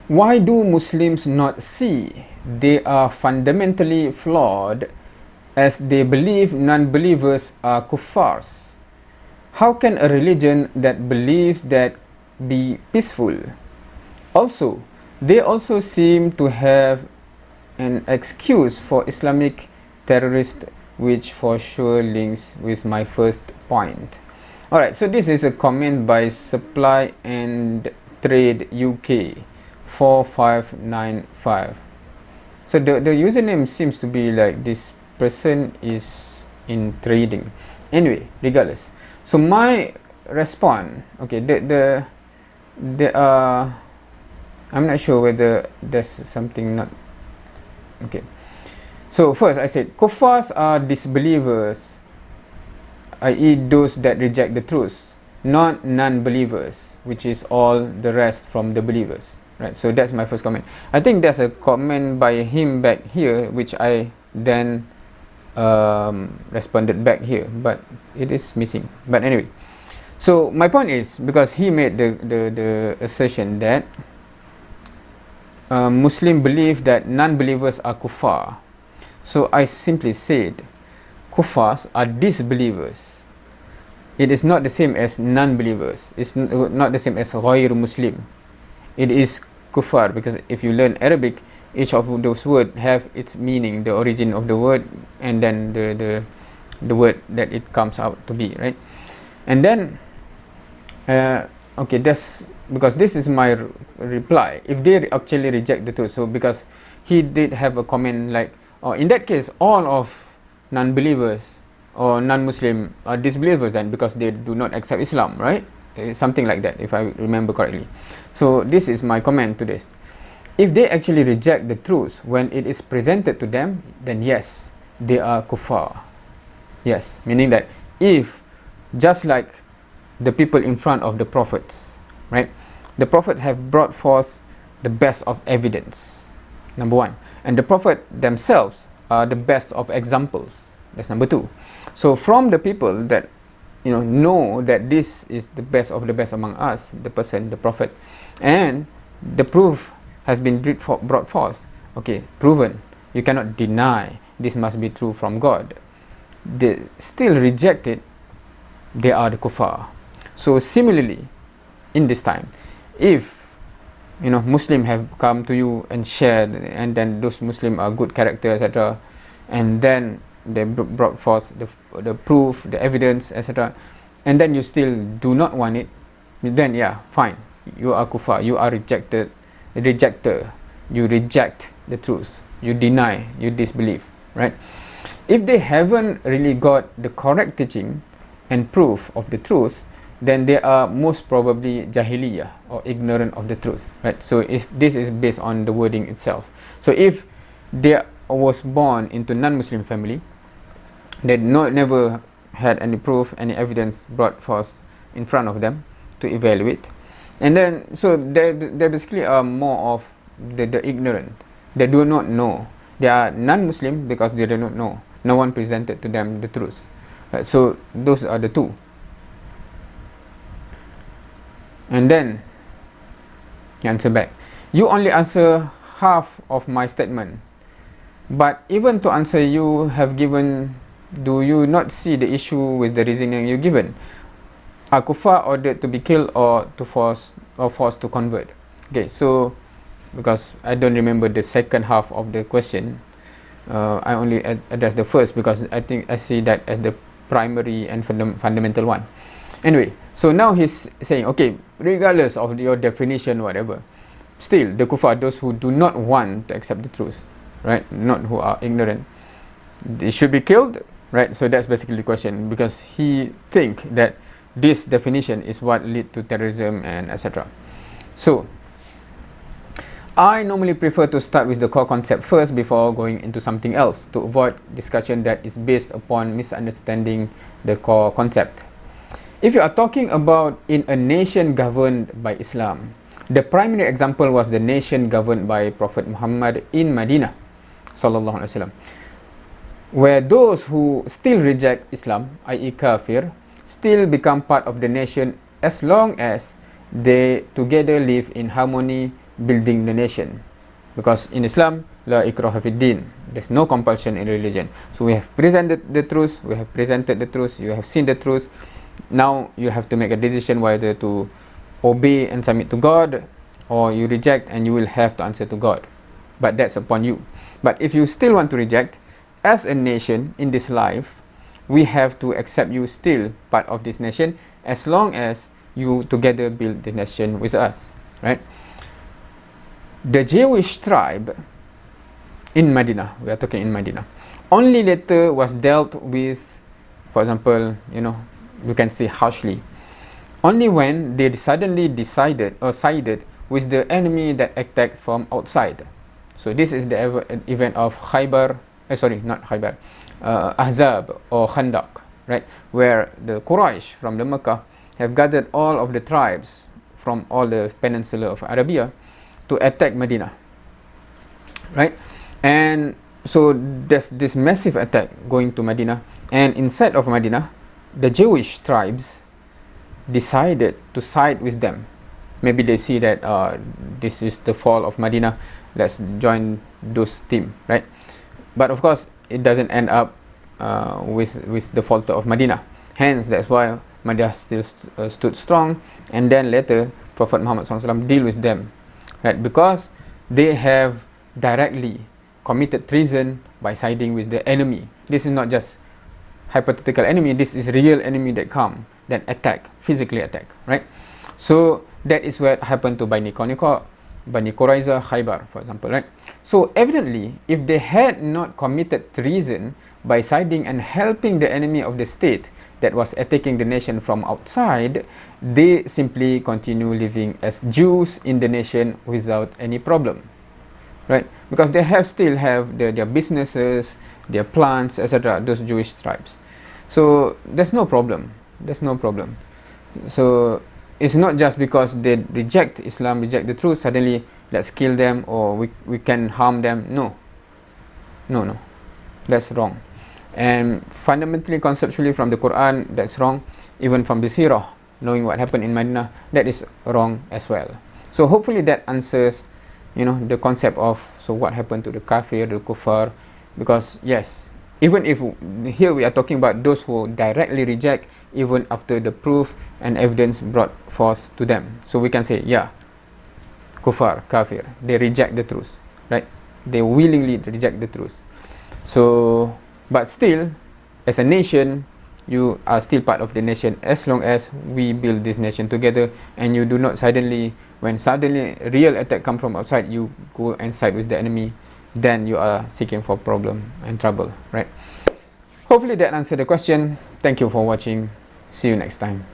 Why do Muslims not see they are fundamentally flawed as they believe non-believers are kuffars? How can a religion that believes that be peaceful? Also, they also seem to have an excuse for Islamic terrorists, which for sure links with my first point. Alright, so this is a comment by Supply and Trade UK 4595. So the username seems to be like this person is in trading. Anyway, regardless. So my response, okay, the I'm not sure whether there's something not okay. So first I said kuffars are disbelievers, i.e. those that reject the truth, not non-believers, which is all the rest from the believers, right? So that's my first comment. I think there's a comment by him back here which I then responded back here, but it is missing. But anyway, so my point is, because he made the assertion that Muslim believe that non-believers are kuffar, so I simply said kuffars are disbelievers. It is not the same as non-believers. It's not the same as ghayr Muslim. It is kuffar, because if you learn Arabic, each of those words have its meaning, the origin of the word, and then the word that it comes out to be, right? And then okay, that's because this is my reply. If they actually reject the truth, so because he did have a comment like, oh, in that case all of non-believers or non-Muslim are disbelievers then, because they do not accept Islam, right? Something like that, if I remember correctly. So this is my comment to this. If they actually reject the truth when it is presented to them, then yes, they are kuffar. Yes, meaning that if, just like the people in front of the prophets, right? The prophets have brought forth the best of evidence, number one. And the prophet themselves are the best of examples. That's number two. So from the people that know that this is the best of the best among us, the person, the prophet, and the proof has been brought forth, okay, proven, you cannot deny this must be true from God, they still reject it, they are the kuffar. So similarly, in this time, if Muslim have come to you and shared, and then those Muslim are good character, etc., and then they brought forth the proof, the evidence, etc., and then you still do not want it, then yeah, fine, you are kuffar, you are rejecter, you reject the truth, you deny, you disbelieve, right? If they haven't really got the correct teaching and proof of the truth, then they are most probably jahiliyah, or ignorant of the truth, right? So if this is based on the wording itself, so if they was born into non-Muslim family, they never had any proof, any evidence brought forth in front of them to evaluate, and then so they basically are more of the ignorant. They do not know. They are non-Muslim because they do not know. No one presented to them the truth, right? So those are the two. And then he answer back, you only answer half of my statement, but even to answer you have given, do you not see the issue with the reasoning you given? Are kuffar ordered to be killed or forced to convert? Okay, so because I don't remember the second half of the question, I only address the first because I think I see that as the primary and fundamental one. Anyway, so now he's saying, okay, regardless of your definition, whatever, still the kuffar, those who do not want to accept the truth, right? Not who are ignorant, they should be killed, right? So that's basically the question, because he think that this definition is what lead to terrorism and etc. So I normally prefer to start with the core concept first before going into something else, to avoid discussion that is based upon misunderstanding the core concept. If you are talking about in a nation governed by Islam, the primary example was the nation governed by Prophet Muhammad in Medina, sallallahu alaihi wasallam, where those who still reject Islam, i.e. kafir, still become part of the nation as long as they together live in harmony building the nation. Because in Islam, la ikraha fid din, there's no compulsion in religion. So we have presented the truth, you have seen the truth. Now you have to make a decision whether to obey and submit to God, or you reject and you will have to answer to God. But that's upon you. But if you still want to reject, as a nation in this life, we have to accept you still part of this nation, as long as you together build the nation with us, right? The Jewish tribe in Medina, we are talking in Medina, only later was dealt with, for example, you can say harshly, only when they suddenly decided or sided with the enemy that attacked from outside. So this is the event of Khaybar, Ahzab or Khandaq, right? Where the Quraysh from the Mecca have gathered all of the tribes from all the peninsula of Arabia to attack Medina, right? And so there's this massive attack going to Medina, and inside of Medina, the Jewish tribes decided to side with them. Maybe they see that this is the fall of Medina, let's join those team, right? But of course, it doesn't end up with the fall of Medina. Hence, that's why Medina still stood strong, and then later Prophet Muhammad SAW deal with them, right? Because they have directly committed treason by siding with the enemy. This is not just hypothetical enemy, this is real enemy that come, that attack, physically attack, right? So that is what happened to Bani Qurayza, Khaybar, for example, right? So evidently, if they had not committed treason by siding and helping the enemy of the state that was attacking the nation from outside, they simply continue living as Jews in the nation without any problem, right? Because they still have their businesses, their plants, etc., those Jewish tribes. So there's no problem. So it's not just because they reject Islam, reject the truth, suddenly let's kill them or we can harm them. No, that's wrong. And fundamentally, conceptually, from the Quran, that's wrong. Even from the Sirah, knowing what happened in Medina, that is wrong as well. So hopefully that answers the concept of, so what happened to the kafir, the kuffar. Because yes, even if here we are talking about those who directly reject even after the proof and evidence brought forth to them. So we can say, yeah, kuffar, kafir, they reject the truth, right? They willingly reject the truth. So, but still, as a nation, you are still part of the nation as long as we build this nation together, and you do not suddenly, when suddenly a real attack come from outside, you go and side with the enemy, then you are seeking for problem and trouble, right? Hopefully that answered the question. Thank you for watching. See you next time.